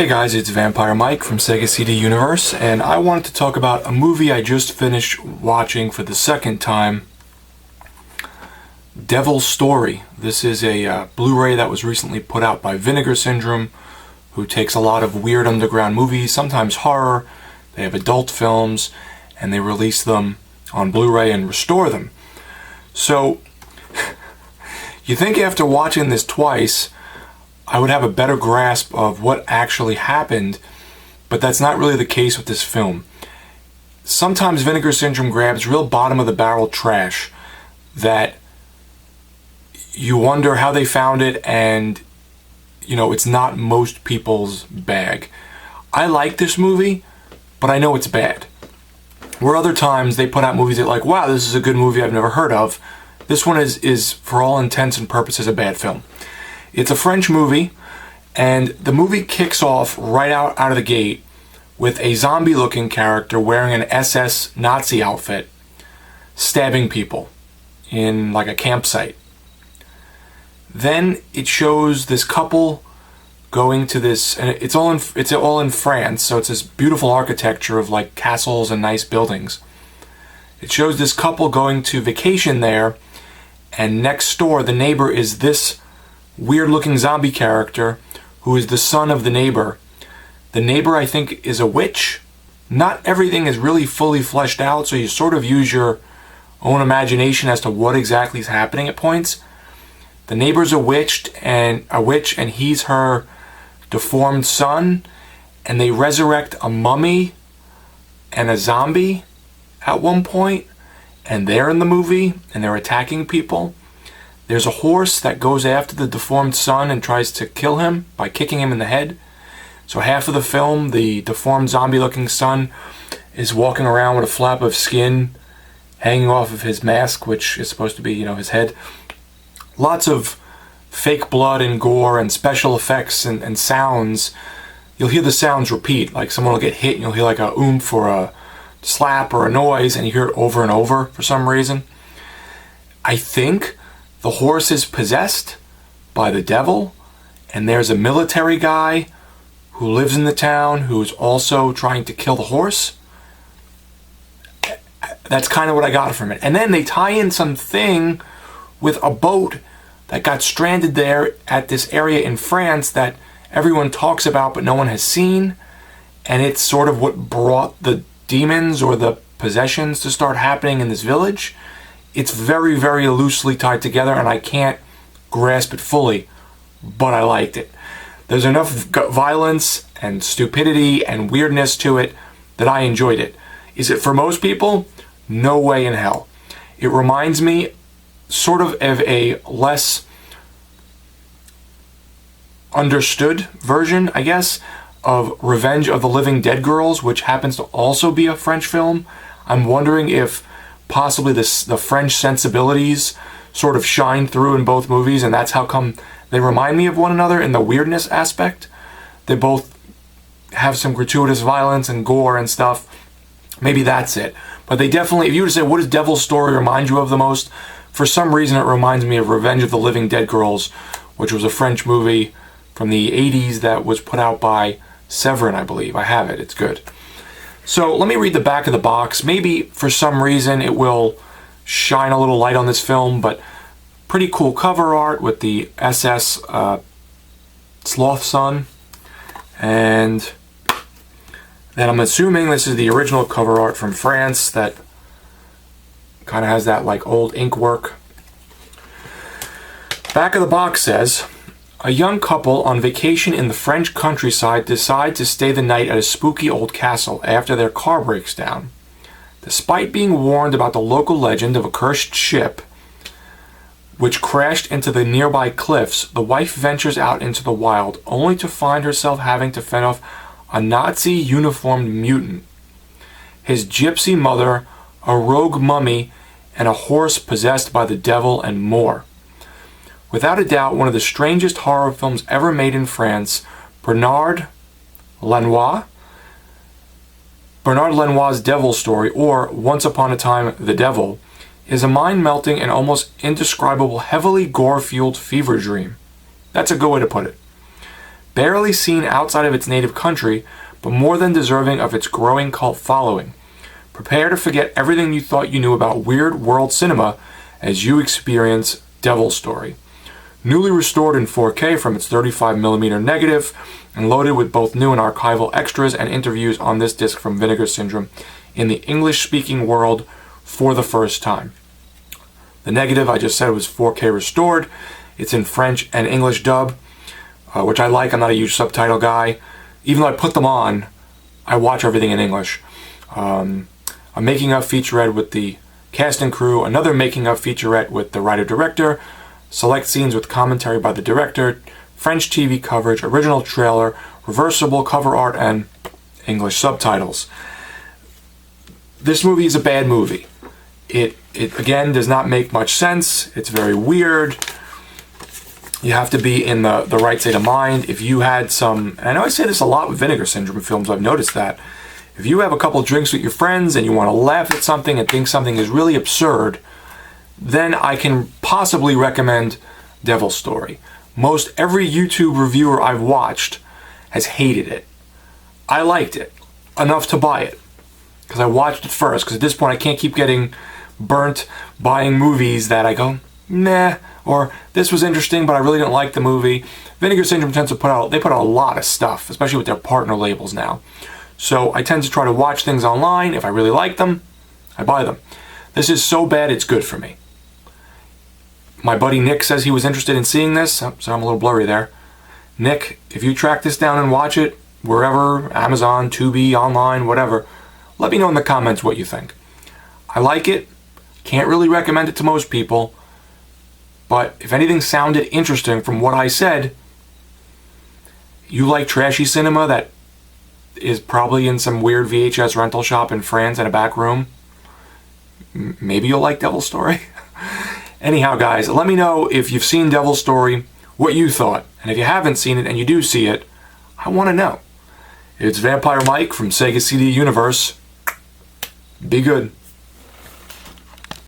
Hey guys, it's Vampire Mike from Sega CD Universe, and I wanted to talk about a movie I just finished watching for the second time, Devil's Story. This is a Blu-ray that was recently put out by Vinegar Syndrome, who takes a lot of weird underground movies, sometimes horror, they have adult films, and they release them on Blu-ray and restore them. So, you think after watching this twice, I would have a better grasp of what actually happened, but that's not really the case with this film. Sometimes Vinegar Syndrome grabs real bottom-of-the-barrel trash that you wonder how they found it, and, you know, it's not most people's bag. I like this movie, but I know it's bad. Where other times they put out movies that like, wow, this is a good movie I've never heard of, this one is for all intents and purposes, a bad film. It's a French movie, and the movie kicks off right out of the gate with a zombie-looking character wearing an SS Nazi outfit, stabbing people in like a campsite. Then it shows this couple going to this, and it's all in France, so it's this beautiful architecture of like castles and nice buildings. It shows this couple going to vacation there, and next door the neighbor is this weird-looking zombie character who is the son of the neighbor. The neighbor, I think, is a witch. Not everything is really fully fleshed out, so you sort of use your own imagination as to what exactly is happening at points. The neighbor's a witch, and he's her deformed son, and they resurrect a mummy and a zombie at one point, and they're in the movie, and they're attacking people. There's a horse that goes after the deformed son and tries to kill him by kicking him in the head. So half of the film, the deformed zombie-looking son is walking around with a flap of skin hanging off of his mask, which is supposed to be, you know, his head. Lots of fake blood and gore and special effects and sounds. You'll hear the sounds repeat, like someone will get hit and you'll hear like a oomph or a slap or a noise, and you hear it over and over for some reason. I think the horse is possessed by the devil, and there's a military guy who lives in the town who is also trying to kill the horse. That's kind of what I got from it. And then they tie in something with a boat that got stranded there at this area in France that everyone talks about but no one has seen, and it's sort of what brought the demons or the possessions to start happening in this village. It's very, very loosely tied together, and I can't grasp it fully, but I liked it. There's enough violence and stupidity and weirdness to it that I enjoyed it. Is it for most people? No way in hell. It reminds me sort of a less understood version, I guess, of Revenge of the Living Dead Girls, which happens to also be a French film. I'm wondering if possibly the French sensibilities sort of shine through in both movies, and that's how come they remind me of one another in the weirdness aspect. They both have some gratuitous violence and gore and stuff. Maybe that's it. But they definitely, if you were to say, what does Devil's Story remind you of the most? For some reason it reminds me of Revenge of the Living Dead Girls, which was a French movie from the 80s that was put out by Severin, I believe. I have it. It's good. So let me read the back of the box. Maybe for some reason it will shine a little light on this film, but pretty cool cover art with the SS Sloth Son. And then I'm assuming this is the original cover art from France that kind of has that like old ink work. Back of the box says, a young couple on vacation in the French countryside decide to stay the night at a spooky old castle after their car breaks down. Despite being warned about the local legend of a cursed ship which crashed into the nearby cliffs, the wife ventures out into the wild only to find herself having to fend off a Nazi uniformed mutant, his gypsy mother, a rogue mummy, and a horse possessed by the devil, and more. Without a doubt, one of the strangest horror films ever made in France, Bernard Lenoir's Devil's Story, or Once Upon a Time, The Devil, is a mind-melting and almost indescribable, heavily gore-fueled fever dream. That's a good way to put it. barely seen outside of its native country, but more than deserving of its growing cult following. Prepare to forget everything you thought you knew about weird world cinema as you experience Devil's Story. Newly restored in 4K from its 35mm negative, and loaded with both new and archival extras and interviews on this disc from Vinegar Syndrome in the English-speaking world for the first time. The negative, I just said, was 4K restored. It's in French and English dub, which I like. I'm not a huge subtitle guy. Even though I put them on, I watch everything in English. A making-of featurette with the cast and crew, another making-of featurette with the writer-director, select scenes with commentary by the director, French TV coverage, original trailer, reversible cover art, and English subtitles. This movie is a bad movie. It again does not make much sense. It's very weird. You have to be in the right state of mind. If you had some, and I know I say this a lot with Vinegar Syndrome films, I've noticed that. If you have a couple drinks with your friends and you want to laugh at something and think something is really absurd, then I can possibly recommend Devil's Story. Most every YouTube reviewer I've watched has hated it. I liked it enough to buy it because I watched it first, because at this point I can't keep getting burnt buying movies that I go, nah, or this was interesting but I really didn't like the movie. Vinegar Syndrome tends to put out a lot of stuff, especially with their partner labels now. So I tend to try to watch things online. If I really like them, I buy them. This is so bad it's good for me. My buddy Nick says he was interested in seeing this, so I'm a little blurry there. Nick, if you track this down and watch it, wherever, Amazon, Tubi, online, whatever, let me know in the comments what you think. I like it. Can't really recommend it to most people, but if anything sounded interesting from what I said, you like trashy cinema that is probably in some weird VHS rental shop in France in a back room, maybe you'll like Devil's Story. Anyhow, guys, let me know if you've seen Devil's Story, what you thought. And if you haven't seen it and you do see it, I want to know. It's Vampire Mike from Sega CD Universe. Be good.